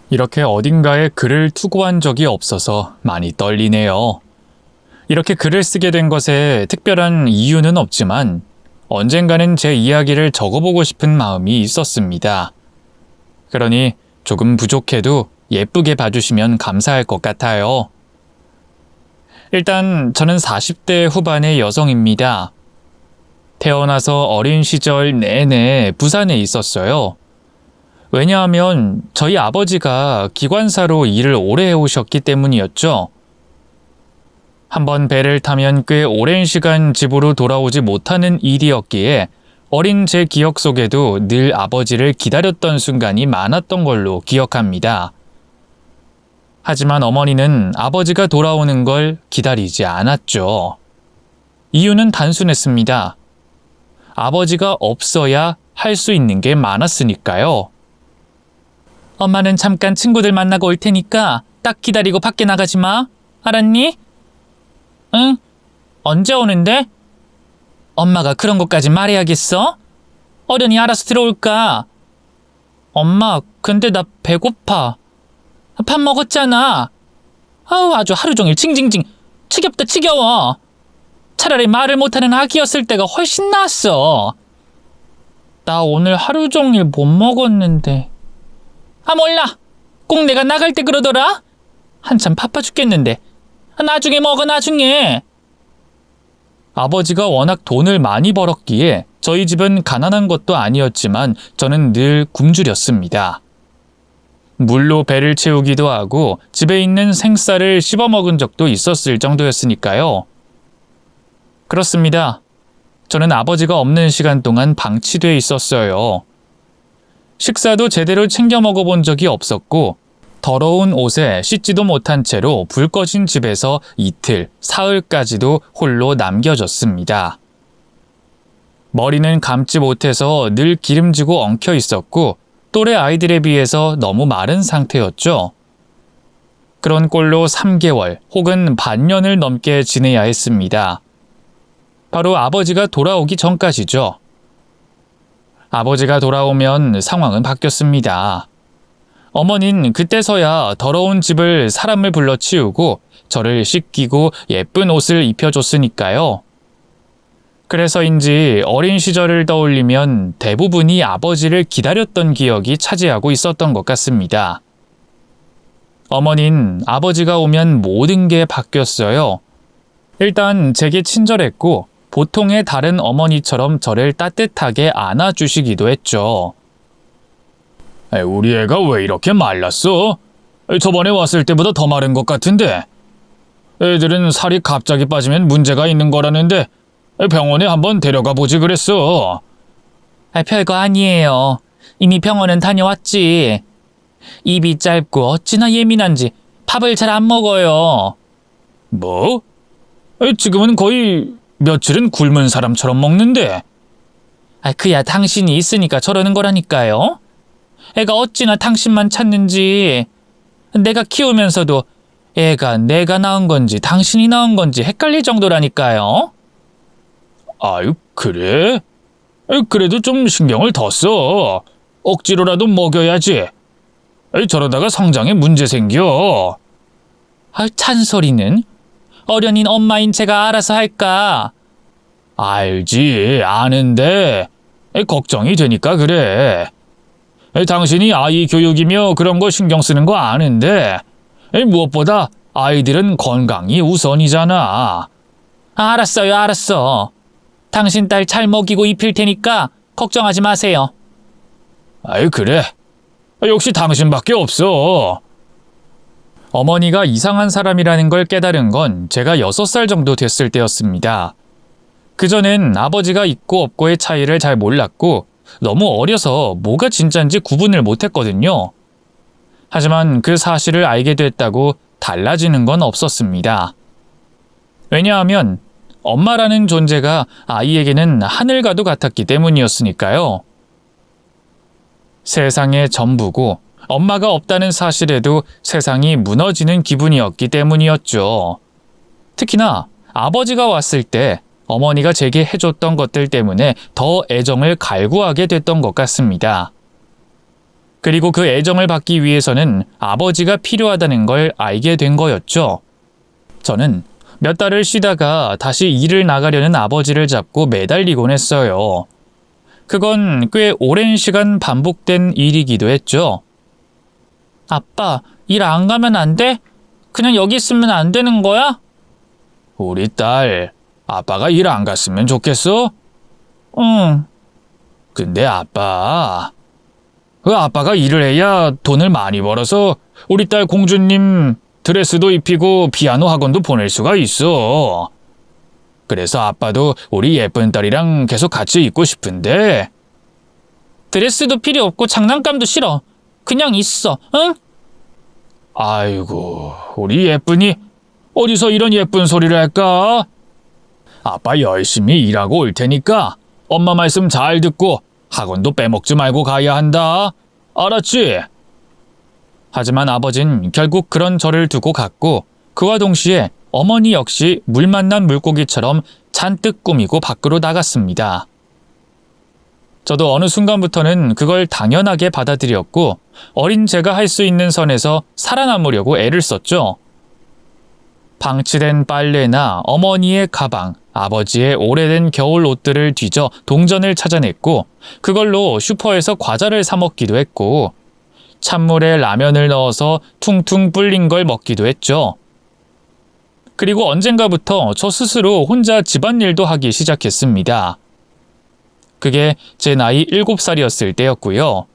이렇게 어딘가에 글을 투고한 적이 없어서 많이 떨리네요. 이렇게 글을 쓰게 된 것에 특별한 이유는 없지만 언젠가는 제 이야기를 적어보고 싶은 마음이 있었습니다. 그러니 조금 부족해도 예쁘게 봐주시면 감사할 것 같아요. 일단 저는 40대 후반의 여성입니다. 태어나서 어린 시절 내내 부산에 있었어요. 왜냐하면 저희 아버지가 기관사로 일을 오래 해오셨기 때문이었죠. 한번 배를 타면 꽤 오랜 시간 집으로 돌아오지 못하는 일이었기에 어린 제 기억 속에도 늘 아버지를 기다렸던 순간이 많았던 걸로 기억합니다. 하지만 어머니는 아버지가 돌아오는 걸 기다리지 않았죠. 이유는 단순했습니다. 아버지가 없어야 할 수 있는 게 많았으니까요. 엄마는 잠깐 친구들 만나고 올 테니까 딱 기다리고 밖에 나가지 마. 알았니? 응? 언제 오는데? 엄마가 그런 것까지 말해야겠어? 어련히 알아서 들어올까? 엄마, 근데 나 배고파. 밥 먹었잖아. 아우, 아주 하루 종일 징징징. 지겹다 지겨워. 차라리 말을 못하는 아기였을 때가 훨씬 나았어. 나 오늘 하루 종일 못 먹었는데. 아, 몰라. 꼭 내가 나갈 때 그러더라. 한참 바빠 죽겠는데. 나중에 먹어, 나중에. 아버지가 워낙 돈을 많이 벌었기에 저희 집은 가난한 것도 아니었지만 저는 늘 굶주렸습니다. 물로 배를 채우기도 하고 집에 있는 생쌀을 씹어 먹은 적도 있었을 정도였으니까요. 그렇습니다. 저는 아버지가 없는 시간 동안 방치돼 있었어요. 식사도 제대로 챙겨 먹어본 적이 없었고 더러운 옷에 씻지도 못한 채로 불 꺼진 집에서 이틀, 사흘까지도 홀로 남겨졌습니다. 머리는 감지 못해서 늘 기름지고 엉켜 있었고 또래 아이들에 비해서 너무 마른 상태였죠. 그런 꼴로 3개월 혹은 반년을 넘게 지내야 했습니다. 바로 아버지가 돌아오기 전까지죠. 아버지가 돌아오면 상황은 바뀌었습니다. 어머니는 그때서야 더러운 집을 사람을 불러 치우고 저를 씻기고 예쁜 옷을 입혀줬으니까요. 그래서인지 어린 시절을 떠올리면 대부분이 아버지를 기다렸던 기억이 차지하고 있었던 것 같습니다. 어머니는 아버지가 오면 모든 게 바뀌었어요. 일단 제게 친절했고 보통의 다른 어머니처럼 저를 따뜻하게 안아주시기도 했죠. 우리 애가 왜 이렇게 말랐어? 저번에 왔을 때보다 더 마른 것 같은데. 애들은 살이 갑자기 빠지면 문제가 있는 거라는데 병원에 한번 데려가 보지 그랬어. 별거 아니에요. 이미 병원은 다녀왔지. 입이 짧고 어찌나 예민한지 밥을 잘 안 먹어요. 뭐? 지금은 거의 며칠은 굶은 사람처럼 먹는데. 그야 당신이 있으니까 저러는 거라니까요. 애가 어찌나 당신만 찾는지. 내가 키우면서도 애가 내가 낳은 건지 당신이 낳은 건지 헷갈릴 정도라니까요. 아유, 그래? 그래도 좀 신경을 더 써. 억지로라도 먹여야지. 저러다가 성장에 문제 생겨. 잔소리는. 어련인 엄마인 제가 알아서 할까? 알지, 아는데 걱정이 되니까 그래. 당신이 아이 교육이며 그런 거 신경 쓰는 거 아는데 무엇보다 아이들은 건강이 우선이잖아. 알았어요, 알았어. 당신 딸 잘 먹이고 입힐 테니까 걱정하지 마세요. 그래. 역시 당신밖에 없어. 어머니가 이상한 사람이라는 걸 깨달은 건 제가 6살 정도 됐을 때였습니다. 그전엔 아버지가 있고 없고의 차이를 잘 몰랐고 너무 어려서 뭐가 진짠지 구분을 못했거든요. 하지만 그 사실을 알게 됐다고 달라지는 건 없었습니다. 왜냐하면 엄마라는 존재가 아이에게는 하늘과도 같았기 때문이었으니까요. 세상의 전부고 엄마가 없다는 사실에도 세상이 무너지는 기분이었기 때문이었죠. 특히나 아버지가 왔을 때 어머니가 제게 해줬던 것들 때문에 더 애정을 갈구하게 됐던 것 같습니다. 그리고 그 애정을 받기 위해서는 아버지가 필요하다는 걸 알게 된 거였죠. 저는 몇 달을 쉬다가 다시 일을 나가려는 아버지를 잡고 매달리곤 했어요. 그건 꽤 오랜 시간 반복된 일이기도 했죠. 아빠, 일 안 가면 안 돼? 그냥 여기 있으면 안 되는 거야? 우리 딸, 아빠가 일 안 갔으면 좋겠어? 응. 근데 아빠가 일을 해야 돈을 많이 벌어서 우리 딸 공주님 드레스도 입히고 피아노 학원도 보낼 수가 있어. 그래서 아빠도 우리 예쁜 딸이랑 계속 같이 있고 싶은데. 드레스도 필요 없고 장난감도 싫어. 그냥 있어, 응? 아이고, 우리 예쁜이 어디서 이런 예쁜 소리를 할까? 아빠 열심히 일하고 올 테니까 엄마 말씀 잘 듣고 학원도 빼먹지 말고 가야 한다. 알았지? 하지만 아버진 결국 그런 저를 두고 갔고, 그와 동시에 어머니 역시 물 만난 물고기처럼 잔뜩 꾸미고 밖으로 나갔습니다. 저도 어느 순간부터는 그걸 당연하게 받아들였고, 어린 제가 할 수 있는 선에서 살아남으려고 애를 썼죠. 방치된 빨래나 어머니의 가방, 아버지의 오래된 겨울 옷들을 뒤져 동전을 찾아냈고, 그걸로 슈퍼에서 과자를 사 먹기도 했고, 찬물에 라면을 넣어서 퉁퉁 불린 걸 먹기도 했죠. 그리고 언젠가부터 저 스스로 혼자 집안일도 하기 시작했습니다. 그게 제 나이 7살이었을 때였고요.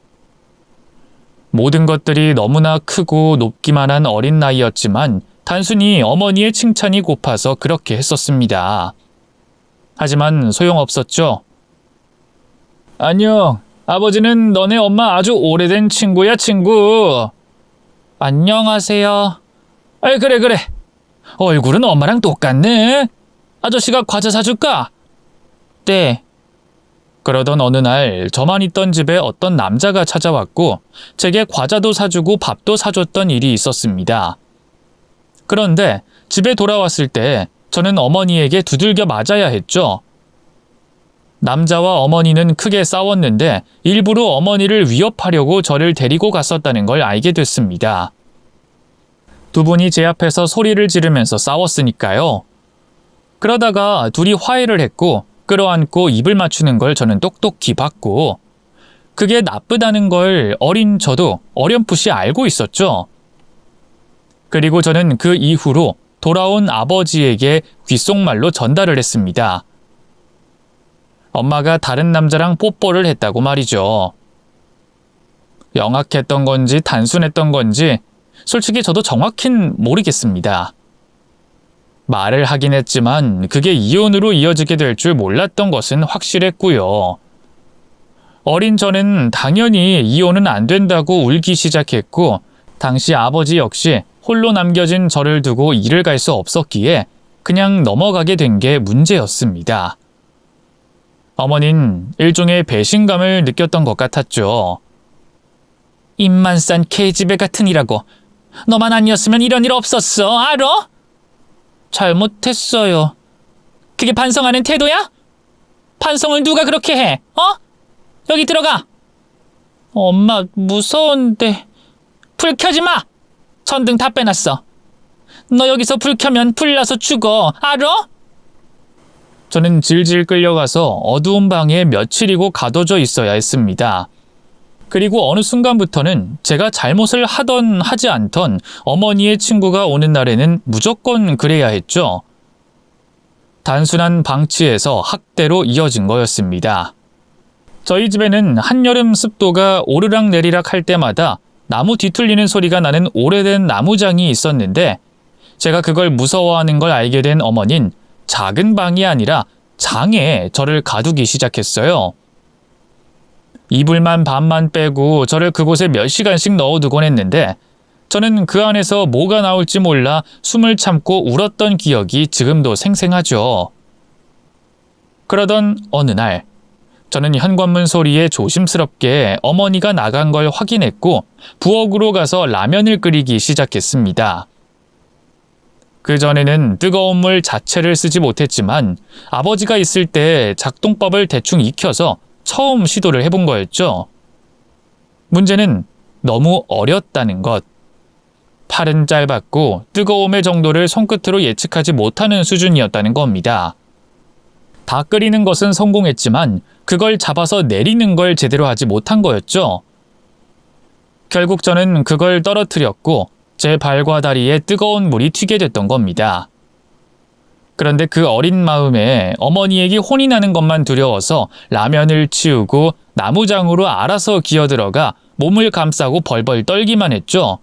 모든 것들이 너무나 크고 높기만 한 어린 나이였지만 단순히 어머니의 칭찬이 고파서 그렇게 했었습니다. 하지만 소용없었죠. 안녕. 아버지는 너네 엄마 아주 오래된 친구야, 친구. 안녕하세요. 아이, 그래. 얼굴은 엄마랑 똑같네. 아저씨가 과자 사줄까? 네. 그러던 어느 날 저만 있던 집에 어떤 남자가 찾아왔고 제게 과자도 사주고 밥도 사줬던 일이 있었습니다. 그런데 집에 돌아왔을 때 저는 어머니에게 두들겨 맞아야 했죠. 남자와 어머니는 크게 싸웠는데 일부러 어머니를 위협하려고 저를 데리고 갔었다는 걸 알게 됐습니다. 두 분이 제 앞에서 소리를 지르면서 싸웠으니까요. 그러다가 둘이 화해를 했고 끌어안고 입을 맞추는 걸 저는 똑똑히 봤고, 그게 나쁘다는 걸 어린 저도 어렴풋이 알고 있었죠. 그리고 저는 그 이후로 돌아온 아버지에게 귓속말로 전달을 했습니다. 엄마가 다른 남자랑 뽀뽀를 했다고 말이죠. 영악했던 건지 단순했던 건지 솔직히 저도 정확히는 모르겠습니다. 말을 하긴 했지만 그게 이혼으로 이어지게 될 줄 몰랐던 것은 확실했고요. 어린 저는 당연히 이혼은 안 된다고 울기 시작했고, 당시 아버지 역시 홀로 남겨진 저를 두고 일을 갈 수 없었기에 그냥 넘어가게 된 게 문제였습니다. 어머닌 일종의 배신감을 느꼈던 것 같았죠. 입만 싼 개집애 같은 이라고. 너만 아니었으면 이런 일 없었어, 알아? 잘못했어요. 그게 반성하는 태도야? 반성을 누가 그렇게 해? 여기 들어가. 엄마, 무서운데. 불 켜지 마. 전등 다 빼놨어. 너 여기서 불 켜면 불 나서 죽어, 알아? 저는 질질 끌려가서 어두운 방에 며칠이고 가둬져 있어야 했습니다. 그리고 어느 순간부터는 제가 잘못을 하던 하지 않던 어머니의 친구가 오는 날에는 무조건 그래야 했죠. 단순한 방치에서 학대로 이어진 거였습니다. 저희 집에는 한여름 습도가 오르락내리락 할 때마다 나무 뒤틀리는 소리가 나는 오래된 나무장이 있었는데, 제가 그걸 무서워하는 걸 알게 된 어머니는 작은 방이 아니라 장에 저를 가두기 시작했어요. 이불만 반만 빼고 저를 그곳에 몇 시간씩 넣어두곤 했는데, 저는 그 안에서 뭐가 나올지 몰라 숨을 참고 울었던 기억이 지금도 생생하죠. 그러던 어느 날, 저는 현관문 소리에 조심스럽게 어머니가 나간 걸 확인했고 부엌으로 가서 라면을 끓이기 시작했습니다. 그전에는 뜨거운 물 자체를 쓰지 못했지만 아버지가 있을 때 작동법을 대충 익혀서 처음 시도를 해본 거였죠. 문제는 너무 어렸다는 것. 팔은 짧았고 뜨거움의 정도를 손끝으로 예측하지 못하는 수준이었다는 겁니다. 다 끓이는 것은 성공했지만 그걸 잡아서 내리는 걸 제대로 하지 못한 거였죠. 결국 저는 그걸 떨어뜨렸고 제 발과 다리에 뜨거운 물이 튀게 됐던 겁니다. 그런데 그 어린 마음에 어머니에게 혼이 나는 것만 두려워서 라면을 치우고 나무장으로 알아서 기어들어가 몸을 감싸고 벌벌 떨기만 했죠.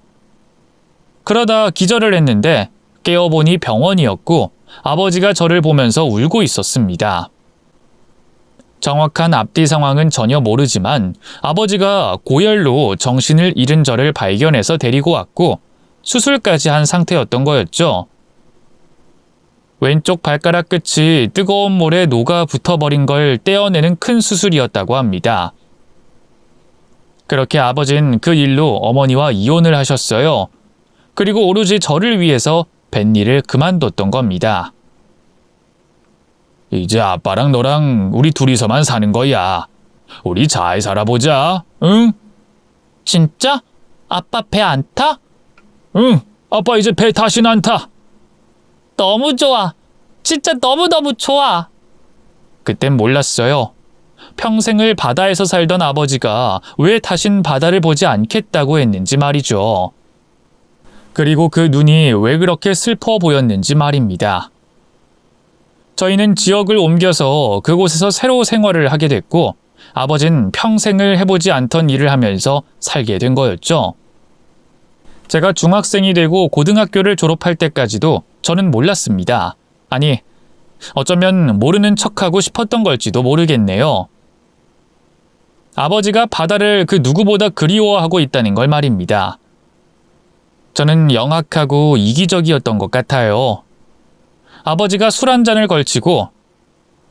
그러다 기절을 했는데 깨어보니 병원이었고 아버지가 저를 보면서 울고 있었습니다. 정확한 앞뒤 상황은 전혀 모르지만 아버지가 고열로 정신을 잃은 저를 발견해서 데리고 왔고 수술까지 한 상태였던 거였죠. 왼쪽 발가락 끝이 뜨거운 물에 녹아 붙어버린 걸 떼어내는 큰 수술이었다고 합니다. 그렇게 아버진 그 일로 어머니와 이혼을 하셨어요. 그리고 오로지 저를 위해서 뱃일을 그만뒀던 겁니다. 이제 아빠랑 너랑 우리 둘이서만 사는 거야. 우리 잘 살아보자, 응? 진짜? 아빠 배 안 타? 응, 아빠 이제 배 다시는 안 타. 너무 좋아. 진짜 너무너무 좋아. 그땐 몰랐어요. 평생을 바다에서 살던 아버지가 왜 다신 바다를 보지 않겠다고 했는지 말이죠. 그리고 그 눈이 왜 그렇게 슬퍼 보였는지 말입니다. 저희는 지역을 옮겨서 그곳에서 새로 생활을 하게 됐고 아버진 평생을 해보지 않던 일을 하면서 살게 된 거였죠. 제가 중학생이 되고 고등학교를 졸업할 때까지도 저는 몰랐습니다. 아니, 어쩌면 모르는 척하고 싶었던 걸지도 모르겠네요. 아버지가 바다를 그 누구보다 그리워하고 있다는 걸 말입니다. 저는 영악하고 이기적이었던 것 같아요. 아버지가 술 한 잔을 걸치고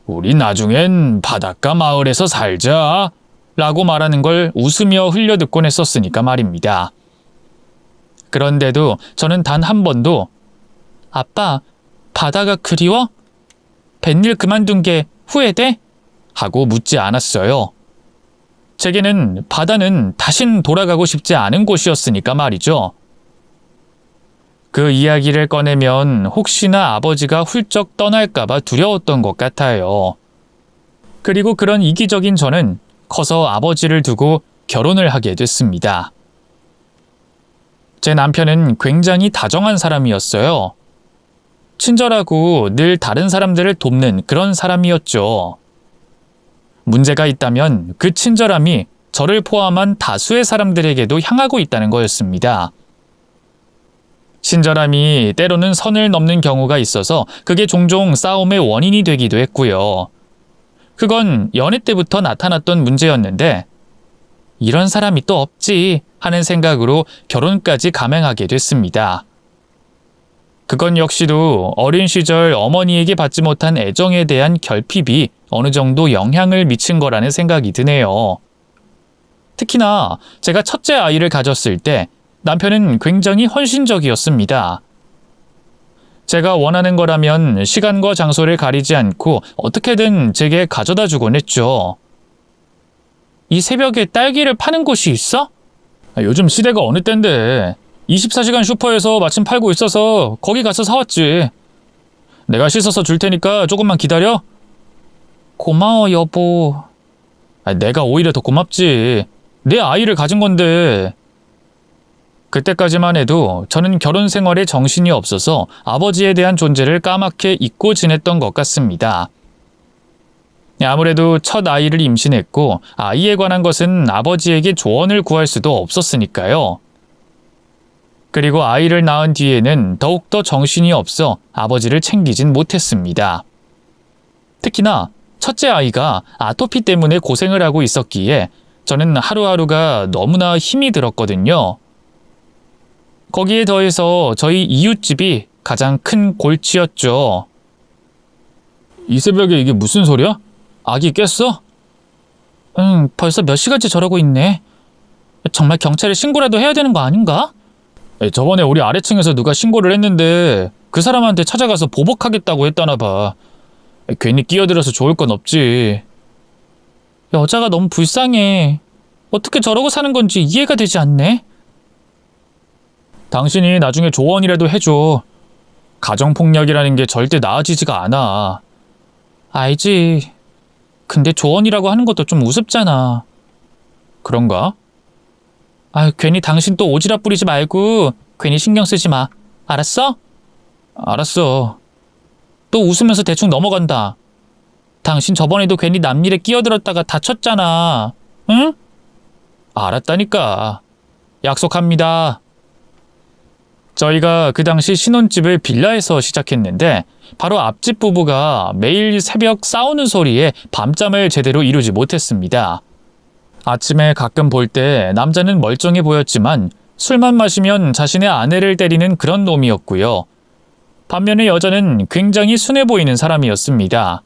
우리 나중엔 바닷가 마을에서 살자 라고 말하는 걸 웃으며 흘려듣곤 했었으니까 말입니다. 그런데도 저는 단 한 번도 아빠, 바다가 그리워? 뱃일 그만둔 게 후회돼? 하고 묻지 않았어요. 제게는 바다는 다신 돌아가고 싶지 않은 곳이었으니까 말이죠. 그 이야기를 꺼내면 혹시나 아버지가 훌쩍 떠날까봐 두려웠던 것 같아요. 그리고 그런 이기적인 저는 커서 아버지를 두고 결혼을 하게 됐습니다. 제 남편은 굉장히 다정한 사람이었어요. 친절하고 늘 다른 사람들을 돕는 그런 사람이었죠. 문제가 있다면 그 친절함이 저를 포함한 다수의 사람들에게도 향하고 있다는 거였습니다. 친절함이 때로는 선을 넘는 경우가 있어서 그게 종종 싸움의 원인이 되기도 했고요. 그건 연애 때부터 나타났던 문제였는데 이런 사람이 또 없지 하는 생각으로 결혼까지 감행하게 됐습니다. 그건 역시도 어린 시절 어머니에게 받지 못한 애정에 대한 결핍이 어느 정도 영향을 미친 거라는 생각이 드네요. 특히나 제가 첫째 아이를 가졌을 때 남편은 굉장히 헌신적이었습니다. 제가 원하는 거라면 시간과 장소를 가리지 않고 어떻게든 제게 가져다 주곤 했죠. 이 새벽에 딸기를 파는 곳이 있어? 요즘 시대가 어느 때인데 24시간 슈퍼에서 마침 팔고 있어서 거기 가서 사왔지. 내가 씻어서 줄 테니까 조금만 기다려. 고마워 여보. 내가 오히려 더 고맙지. 내 아이를 가진 건데. 그때까지만 해도 저는 결혼 생활에 정신이 없어서 아버지에 대한 존재를 까맣게 잊고 지냈던 것 같습니다. 아무래도 첫 아이를 임신했고 아이에 관한 것은 아버지에게 조언을 구할 수도 없었으니까요. 그리고 아이를 낳은 뒤에는 더욱더 정신이 없어 아버지를 챙기진 못했습니다. 특히나 첫째 아이가 아토피 때문에 고생을 하고 있었기에 저는 하루하루가 너무나 힘이 들었거든요. 거기에 더해서 저희 이웃집이 가장 큰 골치였죠. 이 새벽에 이게 무슨 소리야? 아기 깼어? 응, 벌써 몇 시간째 저러고 있네. 정말 경찰에 신고라도 해야 되는 거 아닌가? 저번에 우리 아래층에서 누가 신고를 했는데 그 사람한테 찾아가서 보복하겠다고 했다나 봐. 괜히 끼어들어서 좋을 건 없지. 여자가 너무 불쌍해. 어떻게 저러고 사는 건지 이해가 되지 않네. 당신이 나중에 조언이라도 해줘. 가정폭력이라는 게 절대 나아지지가 않아. 알지. 근데 조언이라고 하는 것도 좀 우습잖아. 그런가? 괜히 당신 또 오지랖 부리지 말고 괜히 신경 쓰지 마. 알았어? 알았어. 또 웃으면서 대충 넘어간다. 당신 저번에도 괜히 남 일에 끼어들었다가 다쳤잖아. 응? 알았다니까. 약속합니다. 저희가 그 당시 신혼집을 빌라에서 시작했는데 바로 앞집 부부가 매일 새벽 싸우는 소리에 밤잠을 제대로 이루지 못했습니다. 아침에 가끔 볼 때 남자는 멀쩡해 보였지만 술만 마시면 자신의 아내를 때리는 그런 놈이었고요. 반면에 여자는 굉장히 순해 보이는 사람이었습니다.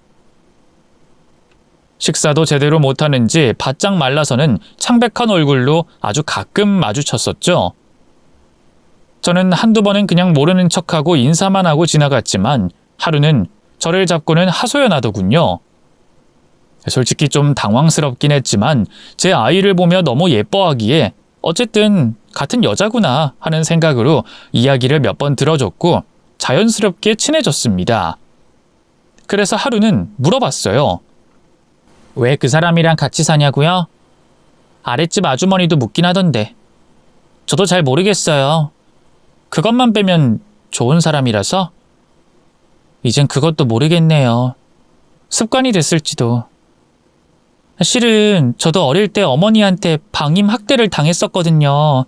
식사도 제대로 못하는지 바짝 말라서는 창백한 얼굴로 아주 가끔 마주쳤었죠. 저는 한두 번은 그냥 모르는 척하고 인사만 하고 지나갔지만 하루는 저를 잡고는 하소연하더군요. 솔직히 좀 당황스럽긴 했지만 제 아이를 보며 너무 예뻐하기에 어쨌든 같은 여자구나 하는 생각으로 이야기를 몇 번 들어줬고 자연스럽게 친해졌습니다. 그래서 하루는 물어봤어요. 왜 그 사람이랑 같이 사냐고요? 아랫집 아주머니도 묻긴 하던데. 저도 잘 모르겠어요. 그것만 빼면 좋은 사람이라서? 이젠 그것도 모르겠네요. 습관이 됐을지도. 실은 저도 어릴 때 어머니한테 방임 학대를 당했었거든요.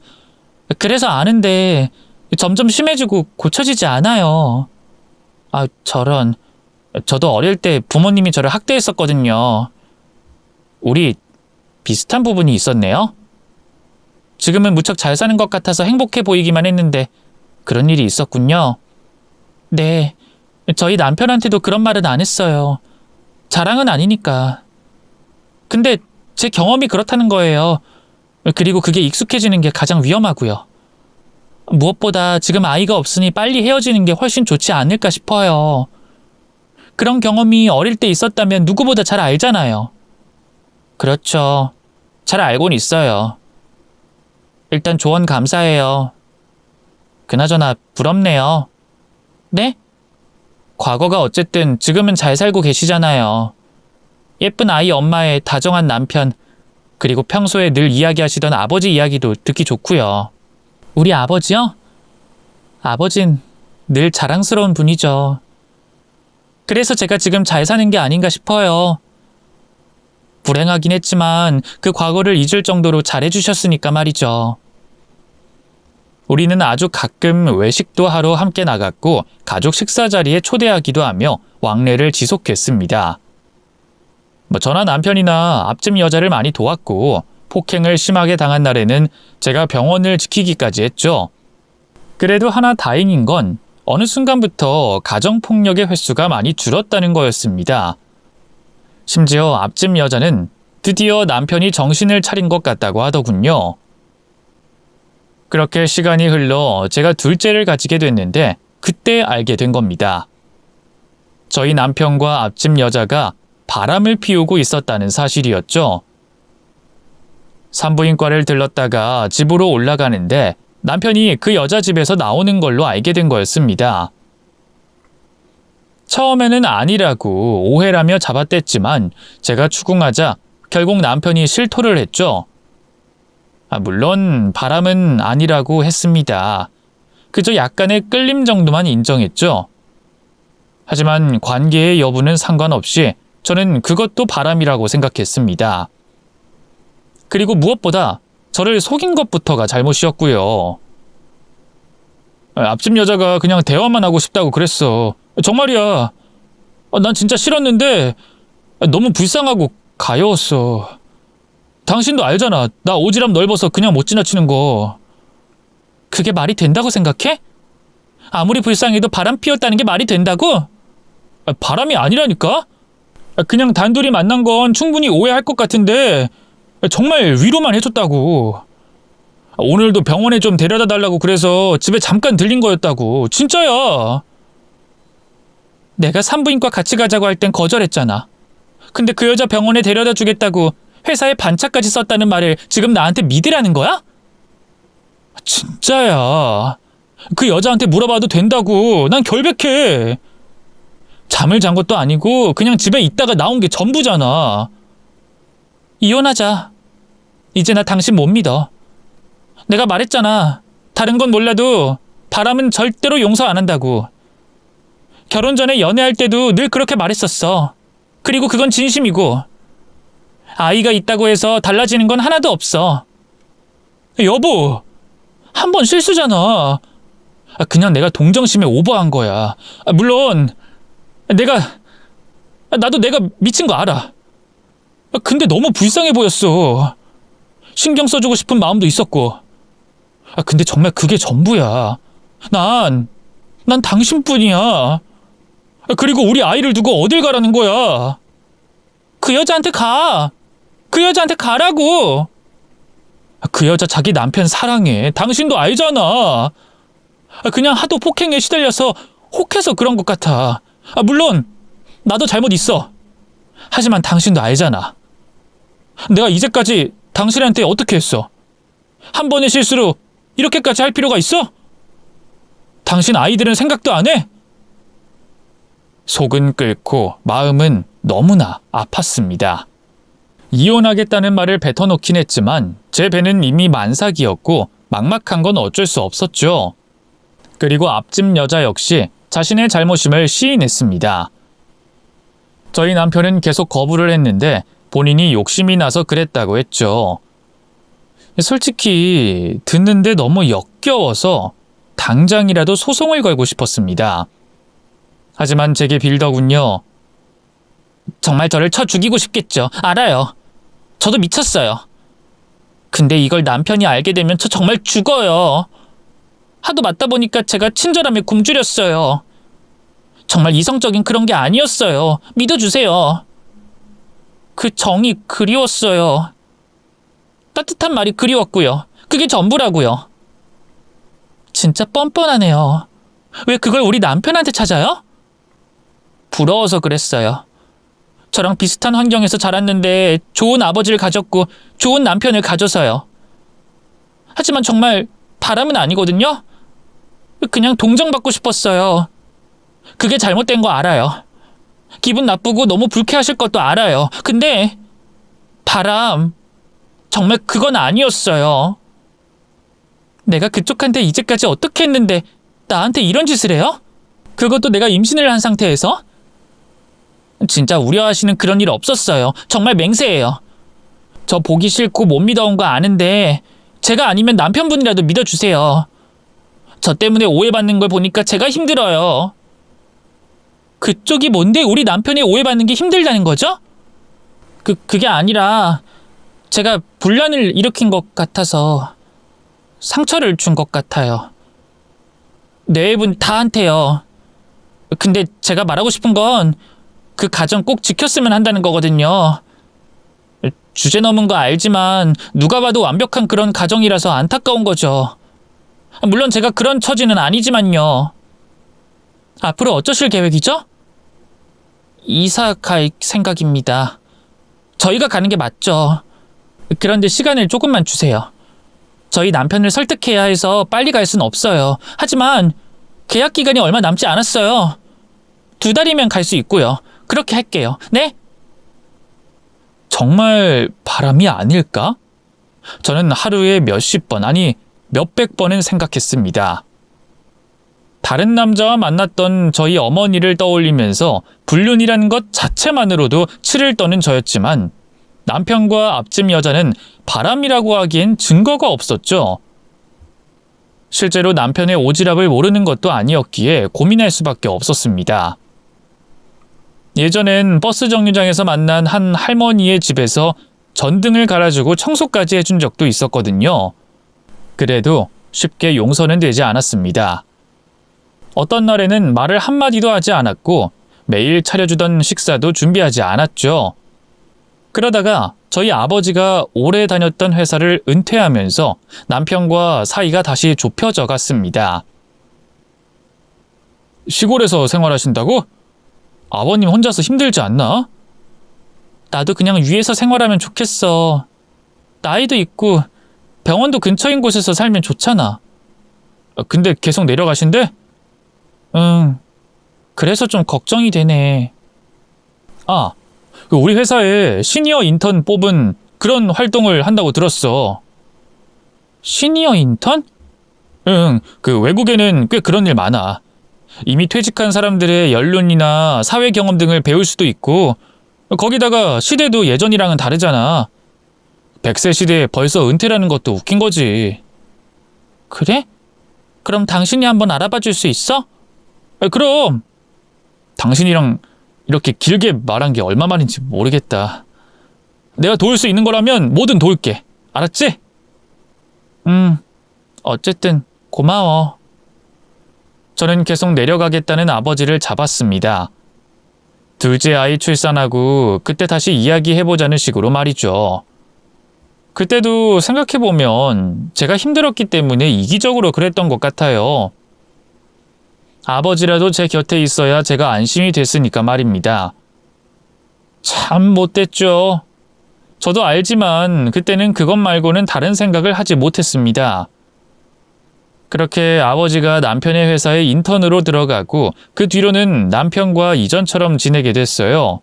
그래서 아는데 점점 심해지고 고쳐지지 않아요. 저런. 저도 어릴 때 부모님이 저를 학대했었거든요. 우리 비슷한 부분이 있었네요. 지금은 무척 잘 사는 것 같아서 행복해 보이기만 했는데 그런 일이 있었군요. 네, 저희 남편한테도 그런 말은 안 했어요. 자랑은 아니니까. 근데 제 경험이 그렇다는 거예요. 그리고 그게 익숙해지는 게 가장 위험하고요. 무엇보다 지금 아이가 없으니 빨리 헤어지는 게 훨씬 좋지 않을까 싶어요. 그런 경험이 어릴 때 있었다면 누구보다 잘 알잖아요. 그렇죠. 잘 알고는 있어요. 일단 조언 감사해요. 그나저나 부럽네요. 네? 과거가 어쨌든 지금은 잘 살고 계시잖아요. 예쁜 아이 엄마의 다정한 남편, 그리고 평소에 늘 이야기하시던 아버지 이야기도 듣기 좋고요. 우리 아버지요? 아버진 늘 자랑스러운 분이죠. 그래서 제가 지금 잘 사는 게 아닌가 싶어요. 불행하긴 했지만 그 과거를 잊을 정도로 잘해주셨으니까 말이죠. 우리는 아주 가끔 외식도 하러 함께 나갔고 가족 식사 자리에 초대하기도 하며 왕래를 지속했습니다. 저나 남편이나 앞집 여자를 많이 도왔고 폭행을 심하게 당한 날에는 제가 병원을 지키기까지 했죠. 그래도 하나 다행인 건 어느 순간부터 가정폭력의 횟수가 많이 줄었다는 거였습니다. 심지어 앞집 여자는 드디어 남편이 정신을 차린 것 같다고 하더군요. 그렇게 시간이 흘러 제가 둘째를 가지게 됐는데 그때 알게 된 겁니다. 저희 남편과 앞집 여자가 바람을 피우고 있었다는 사실이었죠. 산부인과를 들렀다가 집으로 올라가는데 남편이 그 여자 집에서 나오는 걸로 알게 된 거였습니다. 처음에는 아니라고 오해라며 잡아댔지만 제가 추궁하자 결국 남편이 실토를 했죠. 물론 바람은 아니라고 했습니다. 그저 약간의 끌림 정도만 인정했죠. 하지만 관계의 여부는 상관없이 저는 그것도 바람이라고 생각했습니다. 그리고 무엇보다 저를 속인 것부터가 잘못이었고요. 앞집 여자가 그냥 대화만 하고 싶다고 그랬어. 정말이야. 난 진짜 싫었는데 너무 불쌍하고 가여웠어. 당신도 알잖아. 나 오지랖 넓어서 그냥 못 지나치는 거. 그게 말이 된다고 생각해? 아무리 불쌍해도 바람 피웠다는 게 말이 된다고? 바람이 아니라니까? 그냥 단둘이 만난 건 충분히 오해할 것 같은데 정말 위로만 해줬다고. 오늘도 병원에 좀 데려다 달라고 그래서 집에 잠깐 들린 거였다고. 진짜야. 내가 산부인과 같이 가자고 할 땐 거절했잖아. 근데 그 여자 병원에 데려다 주겠다고 회사에 반차까지 썼다는 말을 지금 나한테 믿으라는 거야? 진짜야. 그 여자한테 물어봐도 된다고. 난 결백해. 잠을 잔 것도 아니고 그냥 집에 있다가 나온 게 전부잖아. 이혼하자. 이제 나 당신 못 믿어. 내가 말했잖아. 다른 건 몰라도 바람은 절대로 용서 안 한다고. 결혼 전에 연애할 때도 늘 그렇게 말했었어. 그리고 그건 진심이고. 아이가 있다고 해서 달라지는 건 하나도 없어. 여보, 한 번 실수잖아. 그냥 내가 동정심에 오버한 거야. 물론 나도 내가 미친 거 알아. 근데 너무 불쌍해 보였어. 신경 써주고 싶은 마음도 있었고. 근데 정말 그게 전부야. 난 당신뿐이야. 그리고 우리 아이를 두고 어딜 가라는 거야. 그 여자한테 가. 그 여자한테 가라고. 그 여자 자기 남편 사랑해. 당신도 알잖아. 그냥 하도 폭행에 시달려서 혹해서 그런 것 같아. 물론 나도 잘못 있어. 하지만 당신도 알잖아. 내가 이제까지 당신한테 어떻게 했어? 한 번의 실수로 이렇게까지 할 필요가 있어? 당신 아이들은 생각도 안 해? 속은 끓고 마음은 너무나 아팠습니다. 이혼하겠다는 말을 뱉어놓긴 했지만 제 배는 이미 만삭이었고 막막한 건 어쩔 수 없었죠. 그리고 앞집 여자 역시 자신의 잘못임을 시인했습니다. 저희 남편은 계속 거부를 했는데 본인이 욕심이 나서 그랬다고 했죠. 솔직히 듣는데 너무 역겨워서 당장이라도 소송을 걸고 싶었습니다. 하지만 제게 빌더군요. 정말 저를 쳐 죽이고 싶겠죠. 알아요. 저도 미쳤어요. 근데 이걸 남편이 알게 되면 저 정말 죽어요. 하도 맞다 보니까 제가 친절함에 굶주렸어요. 정말 이성적인 그런 게 아니었어요. 믿어주세요. 그 정이 그리웠어요. 따뜻한 말이 그리웠고요. 그게 전부라고요. 진짜 뻔뻔하네요. 왜 그걸 우리 남편한테 찾아요? 부러워서 그랬어요. 저랑 비슷한 환경에서 자랐는데 좋은 아버지를 가졌고 좋은 남편을 가져서요. 하지만 정말 바람은 아니거든요. 그냥 동정받고 싶었어요. 그게 잘못된 거 알아요. 기분 나쁘고 너무 불쾌하실 것도 알아요. 근데 바람, 정말 그건 아니었어요. 내가 그쪽한테 이제까지 어떻게 했는데 나한테 이런 짓을 해요? 그것도 내가 임신을 한 상태에서? 진짜 우려하시는 그런 일 없었어요. 정말 맹세해요. 저 보기 싫고 못 믿어온 거 아는데 제가 아니면 남편분이라도 믿어주세요. 저 때문에 오해받는 걸 보니까 제가 힘들어요. 그쪽이 뭔데 우리 남편이 오해받는 게 힘들다는 거죠? 그게 아니라 제가 분란을 일으킨 것 같아서 상처를 준 것 같아요. 네 분 다한테요. 근데 제가 말하고 싶은 건 그 가정 꼭 지켰으면 한다는 거거든요. 주제 넘은 거 알지만 누가 봐도 완벽한 그런 가정이라서 안타까운 거죠. 물론 제가 그런 처지는 아니지만요. 앞으로 어쩌실 계획이죠? 이사 갈 생각입니다. 저희가 가는 게 맞죠. 그런데 시간을 조금만 주세요. 저희 남편을 설득해야 해서 빨리 갈 순 없어요. 하지만 계약 기간이 얼마 남지 않았어요. 2달이면 갈 수 있고요. 그렇게 할게요. 네? 정말 바람이 아닐까? 저는 하루에 몇십 번, 아니 몇백 번은 생각했습니다. 다른 남자와 만났던 저희 어머니를 떠올리면서 불륜이라는 것 자체만으로도 치를 떠는 저였지만 남편과 앞집 여자는 바람이라고 하기엔 증거가 없었죠. 실제로 남편의 오지랖을 모르는 것도 아니었기에 고민할 수밖에 없었습니다. 예전엔 버스 정류장에서 만난 한 할머니의 집에서 전등을 갈아주고 청소까지 해준 적도 있었거든요. 그래도 쉽게 용서는 되지 않았습니다. 어떤 날에는 말을 한마디도 하지 않았고 매일 차려주던 식사도 준비하지 않았죠. 그러다가 저희 아버지가 오래 다녔던 회사를 은퇴하면서 남편과 사이가 다시 좁혀져 갔습니다. 시골에서 생활하신다고? 아버님 혼자서 힘들지 않나? 나도 그냥 위에서 생활하면 좋겠어. 나이도 있고 병원도 근처인 곳에서 살면 좋잖아. 근데 계속 내려가신대? 응, 그래서 좀 걱정이 되네. 아, 우리 회사에 시니어 인턴 뽑은 그런 활동을 한다고 들었어. 시니어 인턴? 응, 그 외국에는 꽤 그런 일 많아. 이미 퇴직한 사람들의 연륜이나 사회 경험 등을 배울 수도 있고, 거기다가 시대도 예전이랑은 다르잖아. 100세 시대에 벌써 은퇴라는 것도 웃긴 거지. 그래? 그럼 당신이 한번 알아봐 줄 수 있어? 그럼. 당신이랑 이렇게 길게 말한 게 얼마 만인지 모르겠다. 내가 도울 수 있는 거라면 뭐든 도울게. 알았지? 어쨌든 고마워. 저는 계속 내려가겠다는 아버지를 잡았습니다. 둘째 아이 출산하고 그때 다시 이야기해보자는 식으로 말이죠. 그때도 생각해보면 제가 힘들었기 때문에 이기적으로 그랬던 것 같아요. 아버지라도 제 곁에 있어야 제가 안심이 됐으니까 말입니다. 참 못됐죠. 저도 알지만 그때는 그것 말고는 다른 생각을 하지 못했습니다. 그렇게 아버지가 남편의 회사에 인턴으로 들어가고 그 뒤로는 남편과 이전처럼 지내게 됐어요.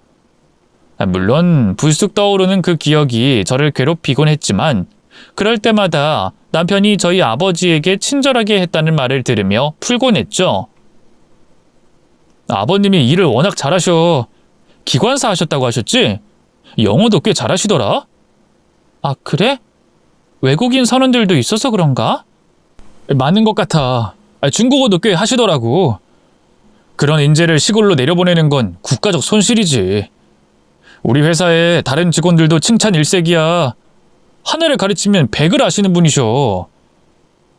물론 불쑥 떠오르는 그 기억이 저를 괴롭히곤 했지만 그럴 때마다 남편이 저희 아버지에게 친절하게 했다는 말을 들으며 풀곤 했죠. 아버님이 일을 워낙 잘하셔. 기관사 하셨다고 하셨지? 영어도 꽤 잘하시더라? 아, 그래? 외국인 선원들도 있어서 그런가? 맞는 것 같아. 중국어도 꽤 하시더라고. 그런 인재를 시골로 내려보내는 건 국가적 손실이지. 우리 회사에 다른 직원들도 칭찬 일색이야. 하나를 가르치면 100을 아시는 분이셔.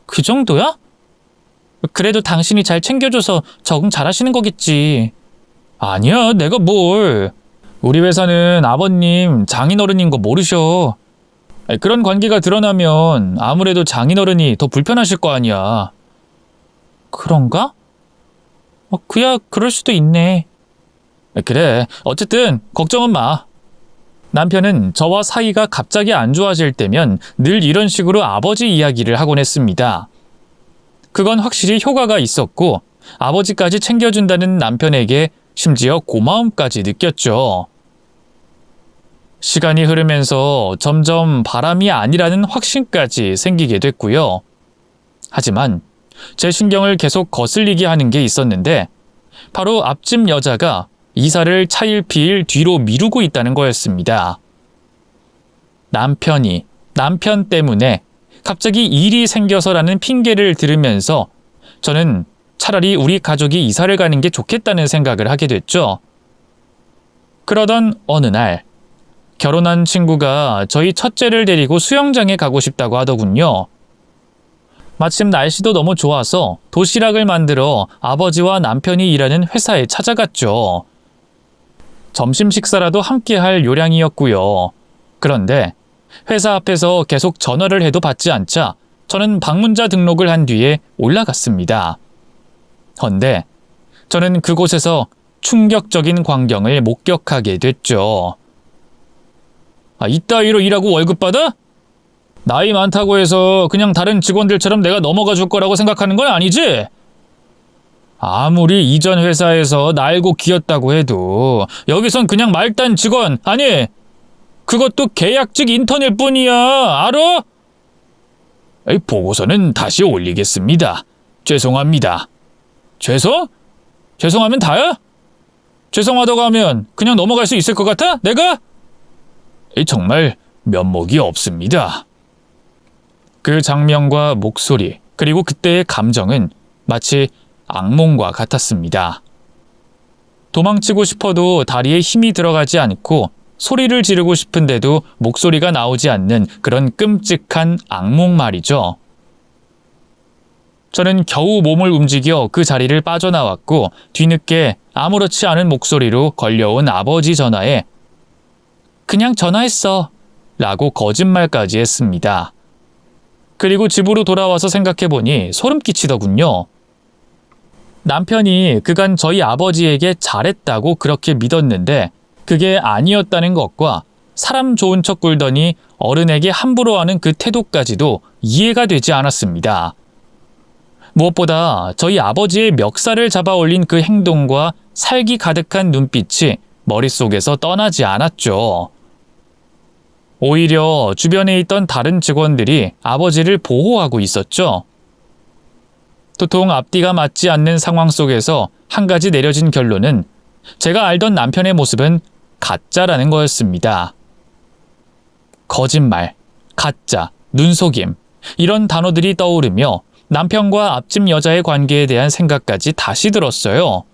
그 정도야? 그래도 당신이 잘 챙겨줘서 적응 잘하시는 거겠지. 아니야, 내가 뭘. 우리 회사는 아버님 장인어른인 거 모르셔. 그런 관계가 드러나면 아무래도 장인어른이 더 불편하실 거 아니야. 그런가? 그야 그럴 수도 있네. 그래, 어쨌든 걱정은 마. 남편은 저와 사이가 갑자기 안 좋아질 때면 늘 이런 식으로 아버지 이야기를 하곤 했습니다. 그건 확실히 효과가 있었고 아버지까지 챙겨준다는 남편에게 심지어 고마움까지 느꼈죠. 시간이 흐르면서 점점 바람이 아니라는 확신까지 생기게 됐고요. 하지만 제 신경을 계속 거슬리게 하는 게 있었는데 바로 앞집 여자가 이사를 차일피일 뒤로 미루고 있다는 거였습니다. 남편이 남편 때문에 갑자기 일이 생겨서라는 핑계를 들으면서 저는 차라리 우리 가족이 이사를 가는 게 좋겠다는 생각을 하게 됐죠. 그러던 어느 날 결혼한 친구가 저희 첫째를 데리고 수영장에 가고 싶다고 하더군요. 마침 날씨도 너무 좋아서 도시락을 만들어 아버지와 남편이 일하는 회사에 찾아갔죠. 점심 식사라도 함께 할 요량이었고요. 그런데 회사 앞에서 계속 전화를 해도 받지 않자 저는 방문자 등록을 한 뒤에 올라갔습니다. 헌데 저는 그곳에서 충격적인 광경을 목격하게 됐죠. 이따위로 일하고 월급 받아? 나이 많다고 해서 그냥 다른 직원들처럼 내가 넘어가 줄 거라고 생각하는 건 아니지? 아무리 이전 회사에서 날고 기었다고 해도 여기선 그냥 말단 직원, 아니 그것도 계약직 인턴일 뿐이야. 알아? 보고서는 다시 올리겠습니다. 죄송합니다. 죄송하면 다야? 죄송하다고 하면 그냥 넘어갈 수 있을 것 같아? 내가? 정말 면목이 없습니다. 그 장면과 목소리, 그리고 그때의 감정은 마치 악몽과 같았습니다. 도망치고 싶어도 다리에 힘이 들어가지 않고 소리를 지르고 싶은데도 목소리가 나오지 않는 그런 끔찍한 악몽 말이죠. 저는 겨우 몸을 움직여 그 자리를 빠져나왔고 뒤늦게 아무렇지 않은 목소리로 걸려온 아버지 전화에 그냥 전화했어 라고 거짓말까지 했습니다. 그리고 집으로 돌아와서 생각해보니 소름 끼치더군요. 남편이 그간 저희 아버지에게 잘했다고 그렇게 믿었는데 그게 아니었다는 것과 사람 좋은 척 굴더니 어른에게 함부로 하는 그 태도까지도 이해가 되지 않았습니다. 무엇보다 저희 아버지의 멱살을 잡아 올린 그 행동과 살기 가득한 눈빛이 머릿속에서 떠나지 않았죠. 오히려 주변에 있던 다른 직원들이 아버지를 보호하고 있었죠. 도통 앞뒤가 맞지 않는 상황 속에서 한 가지 내려진 결론은 제가 알던 남편의 모습은 가짜라는 거였습니다. 거짓말, 가짜, 눈속임 이런 단어들이 떠오르며 남편과 앞집 여자의 관계에 대한 생각까지 다시 들었어요.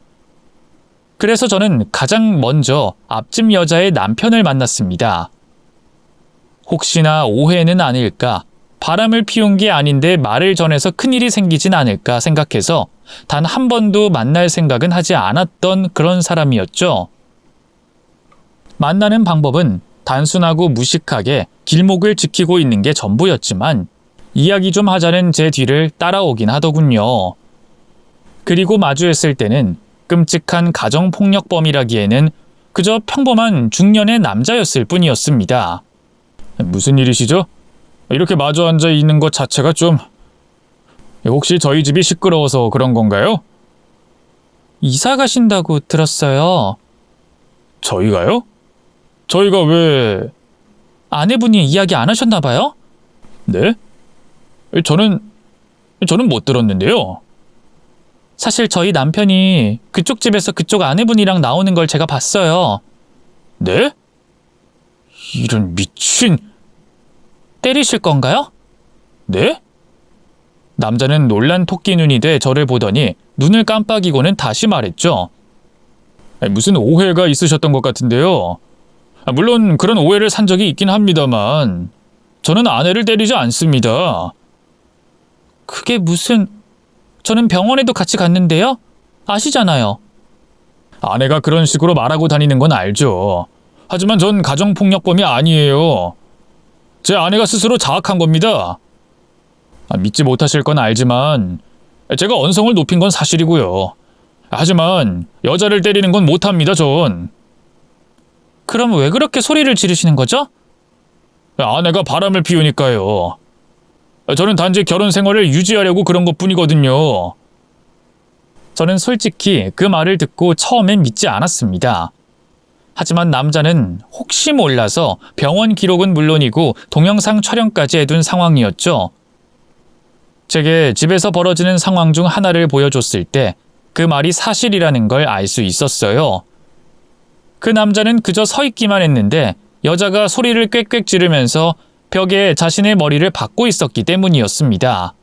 그래서 저는 가장 먼저 앞집 여자의 남편을 만났습니다. 혹시나 오해는 아닐까, 바람을 피운 게 아닌데 말을 전해서 큰일이 생기진 않을까 생각해서 단 한 번도 만날 생각은 하지 않았던 그런 사람이었죠. 만나는 방법은 단순하고 무식하게 길목을 지키고 있는 게 전부였지만 이야기 좀 하자는 제 뒤를 따라오긴 하더군요. 그리고 마주했을 때는 끔찍한 가정폭력범이라기에는 그저 평범한 중년의 남자였을 뿐이었습니다. 무슨 일이시죠? 이렇게 마주 앉아 있는 것 자체가 좀... 혹시 저희 집이 시끄러워서 그런 건가요? 이사 가신다고 들었어요. 저희가요? 저희가 왜... 아내분이 이야기 안 하셨나 봐요? 네? 저는 못 들었는데요. 사실 저희 남편이 그쪽 집에서 그쪽 아내분이랑 나오는 걸 제가 봤어요. 네? 이런 미친... 때리실 건가요? 네? 남자는 놀란 토끼 눈이 돼 저를 보더니 눈을 깜빡이고는 다시 말했죠. 무슨 오해가 있으셨던 것 같은데요. 물론 그런 오해를 산 적이 있긴 합니다만 저는 아내를 때리지 않습니다. 그게 무슨... 저는 병원에도 같이 갔는데요. 아시잖아요. 아내가 그런 식으로 말하고 다니는 건 알죠. 하지만 전 가정폭력범이 아니에요. 제 아내가 스스로 자학한 겁니다. 믿지 못하실 건 알지만 제가 언성을 높인 건 사실이고요. 하지만 여자를 때리는 건 못합니다, 전. 그럼 왜 그렇게 소리를 지르시는 거죠? 아내가 바람을 피우니까요. 저는 단지 결혼 생활을 유지하려고 그런 것뿐이거든요. 저는 솔직히 그 말을 듣고 처음엔 믿지 않았습니다. 하지만 남자는 혹시 몰라서 병원 기록은 물론이고 동영상 촬영까지 해둔 상황이었죠. 제게 집에서 벌어지는 상황 중 하나를 보여줬을 때 그 말이 사실이라는 걸 알 수 있었어요. 그 남자는 그저 서 있기만 했는데 여자가 소리를 꽥꽥 지르면서 벽에 자신의 머리를 박고 있었기 때문이었습니다.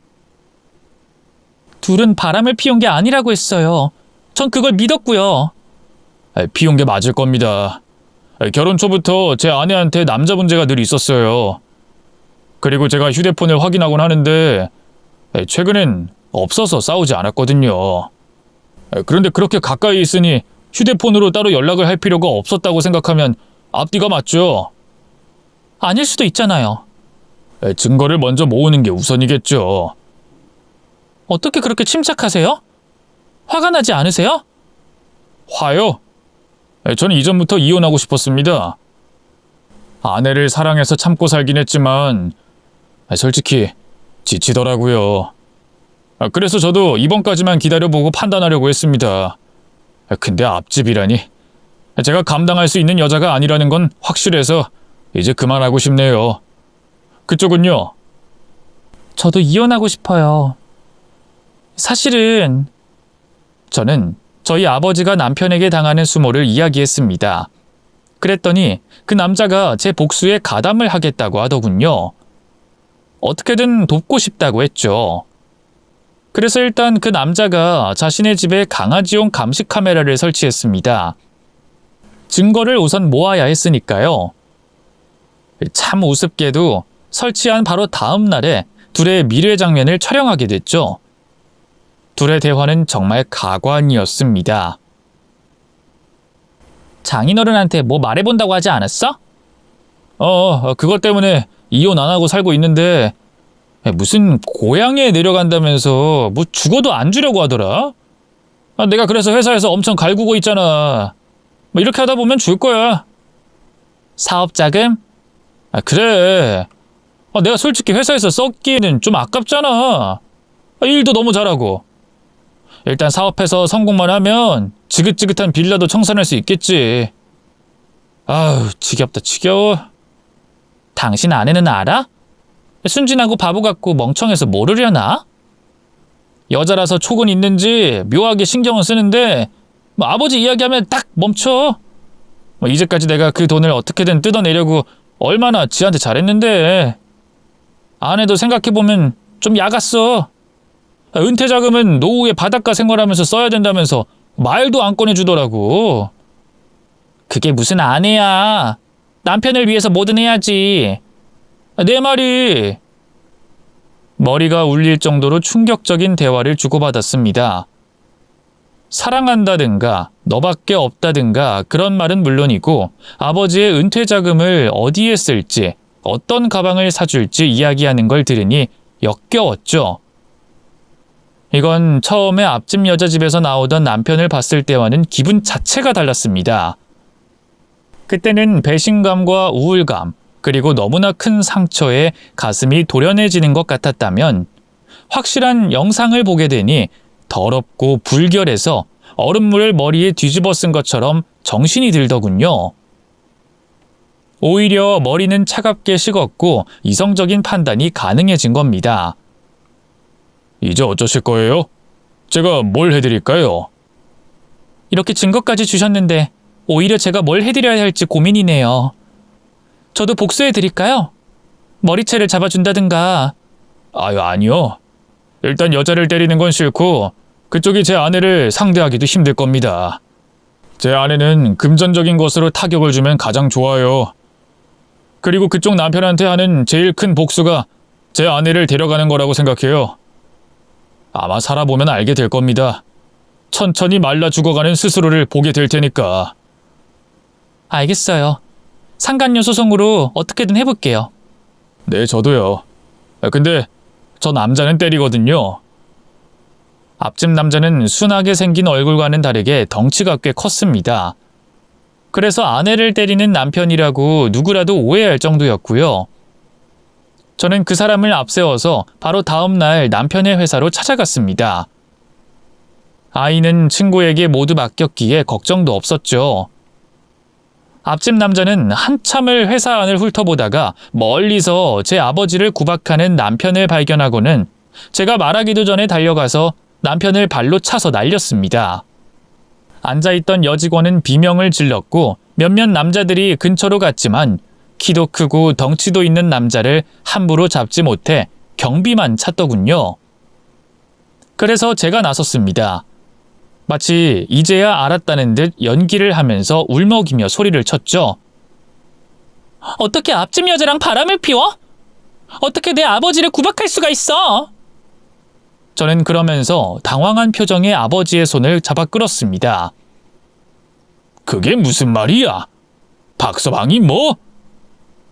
둘은 바람을 피운 게 아니라고 했어요. 전 그걸 믿었고요. 피운 게 맞을 겁니다. 결혼 초부터 제 아내한테 남자 문제가 늘 있었어요. 그리고 제가 휴대폰을 확인하곤 하는데 최근엔 없어서 싸우지 않았거든요. 그런데 그렇게 가까이 있으니 휴대폰으로 따로 연락을 할 필요가 없었다고 생각하면 앞뒤가 맞죠? 아닐 수도 있잖아요. 증거를 먼저 모으는 게 우선이겠죠. 어떻게 그렇게 침착하세요? 화가 나지 않으세요? 화요? 저는 이전부터 이혼하고 싶었습니다. 아내를 사랑해서 참고 살긴 했지만 솔직히 지치더라고요. 그래서 저도 이번까지만 기다려보고 판단하려고 했습니다. 근데 앞집이라니. 제가 감당할 수 있는 여자가 아니라는 건 확실해서 이제 그만하고 싶네요. 그쪽은요? 저도 이혼하고 싶어요. 사실은 저는 저희 아버지가 남편에게 당하는 수모를 이야기했습니다. 그랬더니 그 남자가 제 복수에 가담을 하겠다고 하더군요. 어떻게든 돕고 싶다고 했죠. 그래서 일단 그 남자가 자신의 집에 강아지용 감식 카메라를 설치했습니다. 증거를 우선 모아야 했으니까요. 참 우습게도 설치한 바로 다음 날에 둘의 미래 장면을 촬영하게 됐죠. 둘의 대화는 정말 가관이었습니다. 장인어른한테 뭐 말해본다고 하지 않았어? 그것 때문에 이혼 안 하고 살고 있는데 무슨 고향에 내려간다면서 뭐 죽어도 안 주려고 하더라. 내가 그래서 회사에서 엄청 갈구고 있잖아. 뭐 이렇게 하다 보면 줄 거야. 사업자금? 그래. 내가 솔직히 회사에서 썼기에는 좀 아깝잖아. 일도 너무 잘하고. 일단 사업해서 성공만 하면 지긋지긋한 빌라도 청산할 수 있겠지. 아우, 지겹다 지겨워. 당신 아내는 알아? 순진하고 바보 같고 멍청해서 모르려나? 여자라서 촉은 있는지 묘하게 신경은 쓰는데 아버지 이야기하면 딱 멈춰. 이제까지 내가 그 돈을 어떻게든 뜯어내려고 얼마나 지한테 잘했는데. 아내도 생각해보면 좀 야갔어. 은퇴 자금은 노후에 바닷가 생활하면서 써야 된다면서 말도 안 꺼내주더라고. 그게 무슨 아내야. 남편을 위해서 뭐든 해야지. 내 말이. 머리가 울릴 정도로 충격적인 대화를 주고받았습니다. 사랑한다든가 너밖에 없다든가 그런 말은 물론이고 아버지의 은퇴 자금을 어디에 쓸지 어떤 가방을 사줄지 이야기하는 걸 들으니 역겨웠죠. 이건 처음에 앞집 여자 집에서 나오던 남편을 봤을 때와는 기분 자체가 달랐습니다. 그때는 배신감과 우울감, 그리고 너무나 큰 상처에 가슴이 도련해지는 것 같았다면 확실한 영상을 보게 되니 더럽고 불결해서 얼음물을 머리에 뒤집어 쓴 것처럼 정신이 들더군요. 오히려 머리는 차갑게 식었고 이성적인 판단이 가능해진 겁니다. 이제 어쩌실 거예요? 제가 뭘 해드릴까요? 이렇게 증거까지 주셨는데 오히려 제가 뭘 해드려야 할지 고민이네요. 저도 복수해드릴까요? 머리채를 잡아준다든가. 아니요. 일단 여자를 때리는 건 싫고 그쪽이 제 아내를 상대하기도 힘들 겁니다. 제 아내는 금전적인 것으로 타격을 주면 가장 좋아요. 그리고 그쪽 남편한테 하는 제일 큰 복수가 제 아내를 데려가는 거라고 생각해요. 아마 살아보면 알게 될 겁니다. 천천히 말라 죽어가는 스스로를 보게 될 테니까. 알겠어요. 상간녀 소송으로 어떻게든 해볼게요. 네, 저도요. 근데 저 남자는 때리거든요. 앞집 남자는 순하게 생긴 얼굴과는 다르게 덩치가 꽤 컸습니다. 그래서 아내를 때리는 남편이라고 누구라도 오해할 정도였고요. 저는 그 사람을 앞세워서 바로 다음 날 남편의 회사로 찾아갔습니다. 아이는 친구에게 모두 맡겼기에 걱정도 없었죠. 앞집 남자는 한참을 회사 안을 훑어보다가 멀리서 제 아버지를 구박하는 남편을 발견하고는 제가 말하기도 전에 달려가서 남편을 발로 차서 날렸습니다. 앉아있던 여직원은 비명을 질렀고 몇몇 남자들이 근처로 갔지만 키도 크고 덩치도 있는 남자를 함부로 잡지 못해 경비만 찾더군요. 그래서 제가 나섰습니다. 마치 이제야 알았다는 듯 연기를 하면서 울먹이며 소리를 쳤죠. 어떻게 앞집 여자랑 바람을 피워? 어떻게 내 아버지를 구박할 수가 있어? 저는 그러면서 당황한 표정의 아버지의 손을 잡아 끌었습니다. 그게 무슨 말이야? 박서방이 뭐?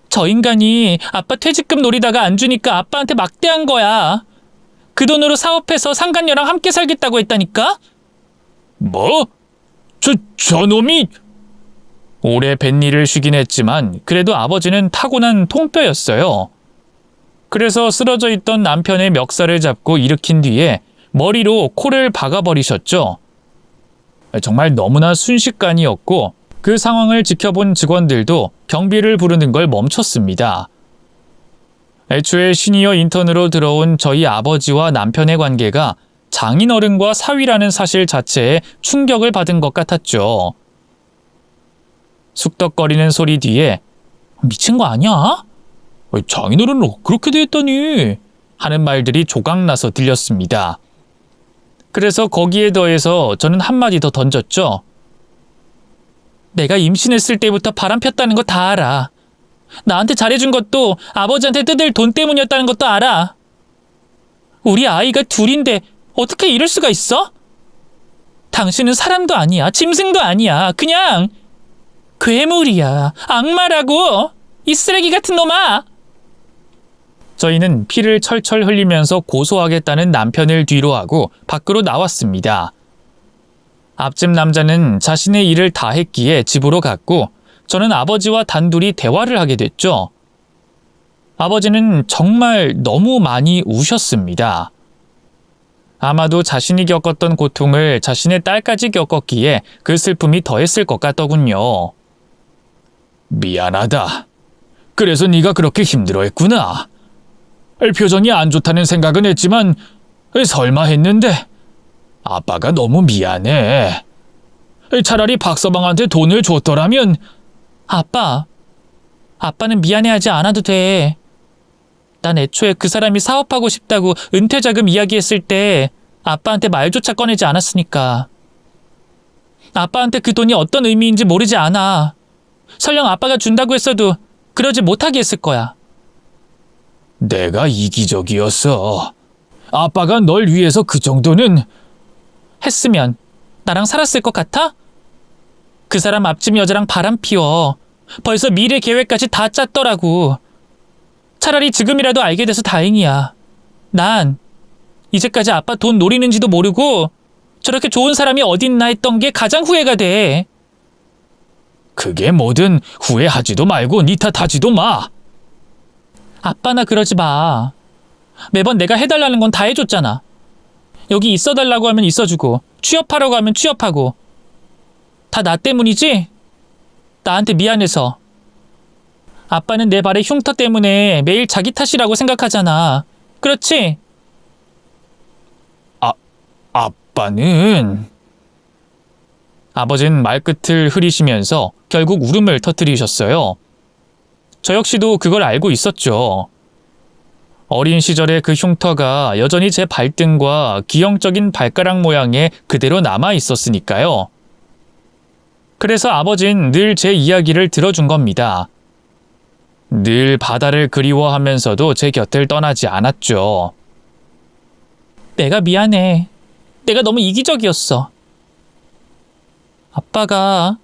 저 인간이 아빠 퇴직금 노리다가 안 주니까 아빠한테 막대한 거야. 그 돈으로 사업해서 상간녀랑 함께 살겠다고 했다니까? 뭐? 저놈이... 오래 뱃일을 쉬긴 했지만 그래도 아버지는 타고난 통뼈였어요. 그래서 쓰러져 있던 남편의 멱살을 잡고 일으킨 뒤에 머리로 코를 박아버리셨죠. 정말 너무나 순식간이었고 그 상황을 지켜본 직원들도 경비를 부르는 걸 멈췄습니다. 애초에 시니어 인턴으로 들어온 저희 아버지와 남편의 관계가 장인어른과 사위라는 사실 자체에 충격을 받은 것 같았죠. 숙덕거리는 소리 뒤에 미친 거 아니야? 장인어른은 그렇게 됐다니 하는 말들이 조각나서 들렸습니다. 그래서 거기에 더해서 저는 한마디 더 던졌죠. 내가 임신했을 때부터 바람 폈다는 거 다 알아. 나한테 잘해준 것도 아버지한테 뜯을 돈 때문이었다는 것도 알아. 우리 아이가 둘인데 어떻게 이럴 수가 있어? 당신은 사람도 아니야. 짐승도 아니야. 그냥 괴물이야. 악마라고. 이 쓰레기 같은 놈아. 저희는 피를 철철 흘리면서 고소하겠다는 남편을 뒤로하고 밖으로 나왔습니다. 앞집 남자는 자신의 일을 다 했기에 집으로 갔고 저는 아버지와 단둘이 대화를 하게 됐죠. 아버지는 정말 너무 많이 우셨습니다. 아마도 자신이 겪었던 고통을 자신의 딸까지 겪었기에 그 슬픔이 더했을 것 같더군요. 미안하다. 그래서 네가 그렇게 힘들어했구나. 표정이 안 좋다는 생각은 했지만 설마 했는데 아빠가 너무 미안해. 차라리 박서방한테 돈을 줬더라면. 아빠는 미안해하지 않아도 돼. 난 애초에 그 사람이 사업하고 싶다고 은퇴자금 이야기했을 때 아빠한테 말조차 꺼내지 않았으니까. 아빠한테 그 돈이 어떤 의미인지 모르지 않아. 설령 아빠가 준다고 했어도 그러지 못하게 했을 거야. 내가 이기적이었어. 아빠가 널 위해서 그 정도는 했으면 나랑 살았을 것 같아? 그 사람 앞집 여자랑 바람 피워. 벌써 미래 계획까지 다 짰더라고. 차라리 지금이라도 알게 돼서 다행이야. 난 이제까지 아빠 돈 노리는지도 모르고 저렇게 좋은 사람이 어딨나 했던 게 가장 후회가 돼. 그게 뭐든 후회하지도 말고 니 탓하지도 마. 아빠나 그러지 마. 매번 내가 해달라는 건 다 해줬잖아. 여기 있어달라고 하면 있어주고 취업하라고 하면 취업하고. 다 나 때문이지? 나한테 미안해서. 아빠는 내 발의 흉터 때문에 매일 자기 탓이라고 생각하잖아. 그렇지? 아빠는... 아버지는 말끝을 흐리시면서 결국 울음을 터뜨리셨어요. 저 역시도 그걸 알고 있었죠. 어린 시절의 그 흉터가 여전히 제 발등과 기형적인 발가락 모양에 그대로 남아 있었으니까요. 그래서 아버진 늘 제 이야기를 들어준 겁니다. 늘 바다를 그리워하면서도 제 곁을 떠나지 않았죠. 내가 미안해. 내가 너무 이기적이었어. 아빠가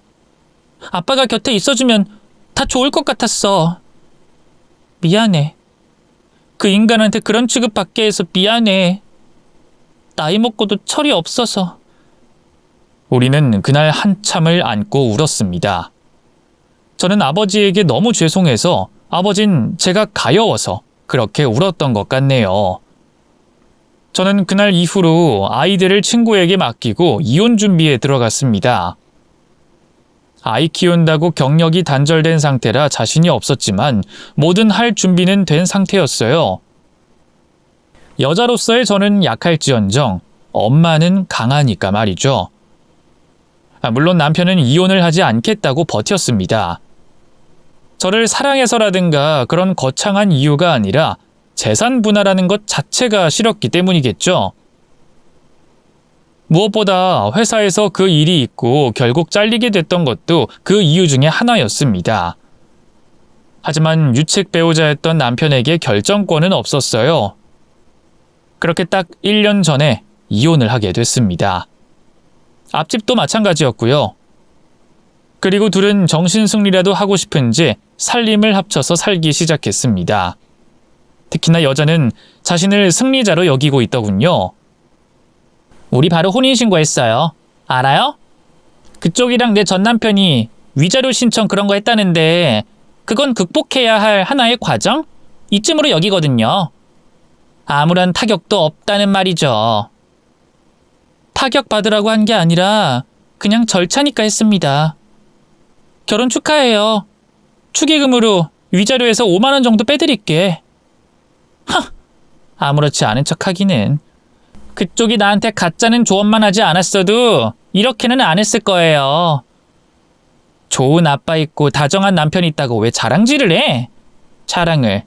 곁에 있어주면 다 좋을 것 같았어. 미안해. 그 인간한테 그런 취급받게 해서 미안해. 나이 먹고도 철이 없어서. 우리는 그날 한참을 안고 울었습니다. 저는 아버지에게 너무 죄송해서 아버진 제가 가여워서 그렇게 울었던 것 같네요. 저는 그날 이후로 아이들을 친구에게 맡기고 이혼 준비에 들어갔습니다. 아이 키운다고 경력이 단절된 상태라 자신이 없었지만 뭐든 할 준비는 된 상태였어요. 여자로서의 저는 약할지언정 엄마는 강하니까 말이죠. 물론 남편은 이혼을 하지 않겠다고 버텼습니다. 저를 사랑해서라든가 그런 거창한 이유가 아니라 재산 분할하는 것 자체가 싫었기 때문이겠죠. 무엇보다 회사에서 그 일이 있고 결국 잘리게 됐던 것도 그 이유 중에 하나였습니다. 하지만 유책 배우자였던 남편에게 결정권은 없었어요. 그렇게 딱 1년 전에 이혼을 하게 됐습니다. 앞집도 마찬가지였고요. 그리고 둘은 정신승리라도 하고 싶은지 살림을 합쳐서 살기 시작했습니다. 특히나 여자는 자신을 승리자로 여기고 있더군요. 우리 바로 혼인신고했어요. 알아요? 그쪽이랑 내 전 남편이 위자료 신청 그런 거 했다는데 그건 극복해야 할 하나의 과정? 이쯤으로 여기거든요. 아무런 타격도 없다는 말이죠. 타격 받으라고 한 게 아니라 그냥 절차니까 했습니다. 결혼 축하해요. 축의금으로 위자료에서 5만 원 정도 빼드릴게. 아무렇지 않은 척 하기는. 그쪽이 나한테 가짜는 조언만 하지 않았어도 이렇게는 안 했을 거예요. 좋은 아빠 있고 다정한 남편 있다고 왜 자랑질을 해? 자랑을.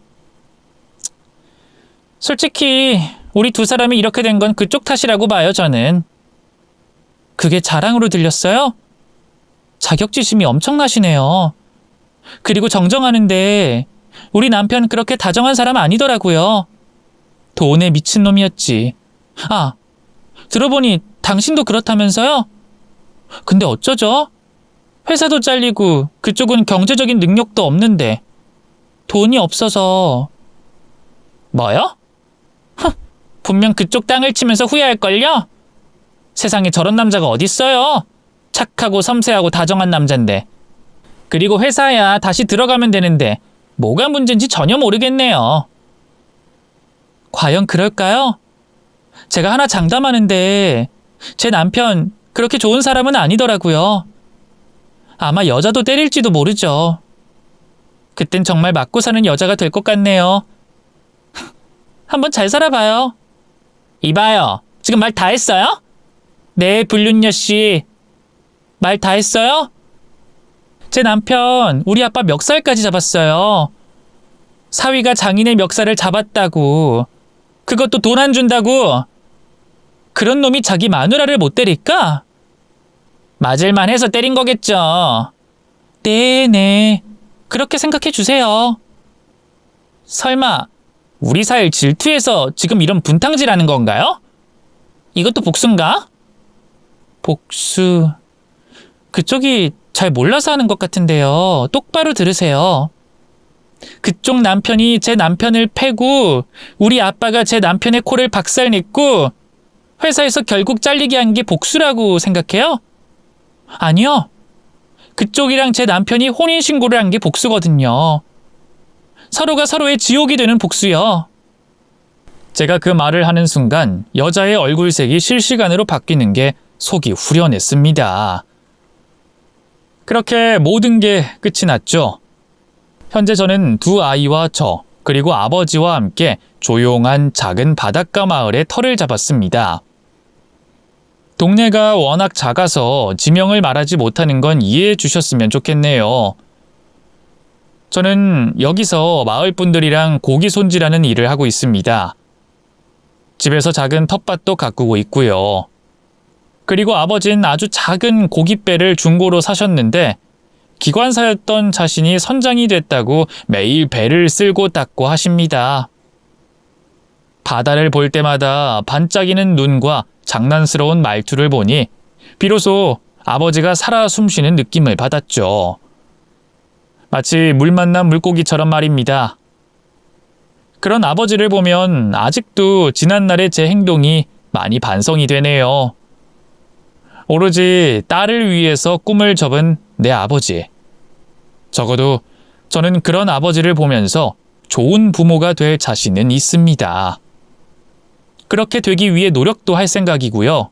솔직히 우리 두 사람이 이렇게 된 건 그쪽 탓이라고 봐요, 저는. 그게 자랑으로 들렸어요? 자격지심이 엄청나시네요. 그리고 정정하는데 우리 남편 그렇게 다정한 사람 아니더라고요. 돈에 미친놈이었지. 아, 들어보니 당신도 그렇다면서요? 근데 어쩌죠? 회사도 잘리고 그쪽은 경제적인 능력도 없는데 돈이 없어서. 뭐요? 분명 그쪽 땅을 치면서 후회할걸요? 세상에 저런 남자가 어딨어요? 착하고 섬세하고 다정한 남잔데. 그리고 회사야 다시 들어가면 되는데 뭐가 문제인지 전혀 모르겠네요. 과연 그럴까요? 제가 하나 장담하는데 제 남편 그렇게 좋은 사람은 아니더라고요. 아마 여자도 때릴지도 모르죠. 그땐 정말 맞고 사는 여자가 될 것 같네요. 한번 잘 살아봐요. 이봐요. 지금 말 다 했어요? 네, 불륜녀 씨. 말 다 했어요? 제 남편 우리 아빠 멱살까지 잡았어요. 사위가 장인의 멱살을 잡았다고. 그것도 돈 안 준다고. 그런 놈이 자기 마누라를 못 때릴까? 맞을만 해서 때린 거겠죠. 네네. 그렇게 생각해 주세요. 설마 우리 사이를 질투해서 지금 이런 분탕질하는 건가요? 이것도 복수인가? 복수... 그쪽이 잘 몰라서 하는 것 같은데요. 똑바로 들으세요. 그쪽 남편이 제 남편을 패고 우리 아빠가 제 남편의 코를 박살냈고 회사에서 결국 잘리게 한 게 복수라고 생각해요? 아니요. 그쪽이랑 제 남편이 혼인신고를 한 게 복수거든요. 서로가 서로의 지옥이 되는 복수요. 제가 그 말을 하는 순간 여자의 얼굴색이 실시간으로 바뀌는 게 속이 후련했습니다. 그렇게 모든 게 끝이 났죠. 현재 저는 두 아이와 저, 그리고 아버지와 함께 조용한 작은 바닷가 마을에 터를 잡았습니다. 동네가 워낙 작아서 지명을 말하지 못하는 건 이해해 주셨으면 좋겠네요. 저는 여기서 마을 분들이랑 고기 손질하는 일을 하고 있습니다. 집에서 작은 텃밭도 가꾸고 있고요. 그리고 아버지는 아주 작은 고깃배를 중고로 사셨는데 기관사였던 자신이 선장이 됐다고 매일 배를 쓸고 닦고 하십니다. 바다를 볼 때마다 반짝이는 눈과 장난스러운 말투를 보니 비로소 아버지가 살아 숨쉬는 느낌을 받았죠. 마치 물 만난 물고기처럼 말입니다. 그런 아버지를 보면 아직도 지난날의 제 행동이 많이 반성이 되네요. 오로지 딸을 위해서 꿈을 접은 내 아버지. 적어도 저는 그런 아버지를 보면서 좋은 부모가 될 자신은 있습니다. 그렇게 되기 위해 노력도 할 생각이고요.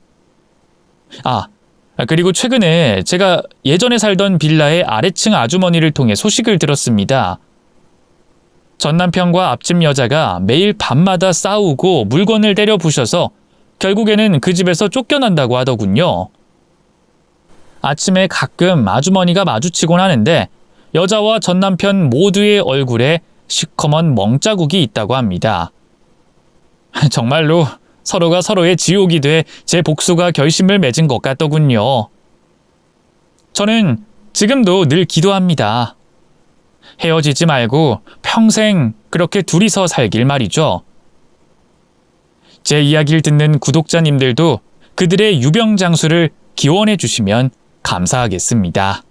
그리고 최근에 제가 예전에 살던 빌라의 아래층 아주머니를 통해 소식을 들었습니다. 전 남편과 앞집 여자가 매일 밤마다 싸우고 물건을 때려 부셔서 결국에는 그 집에서 쫓겨난다고 하더군요. 아침에 가끔 아주머니가 마주치곤 하는데 여자와 전 남편 모두의 얼굴에 시커먼 멍자국이 있다고 합니다. 정말로 서로가 서로의 지옥이 돼 제 복수가 결심을 맺은 것 같더군요. 저는 지금도 늘 기도합니다. 헤어지지 말고 평생 그렇게 둘이서 살길 말이죠. 제 이야기를 듣는 구독자님들도 그들의 유병장수를 기원해 주시면 감사하겠습니다.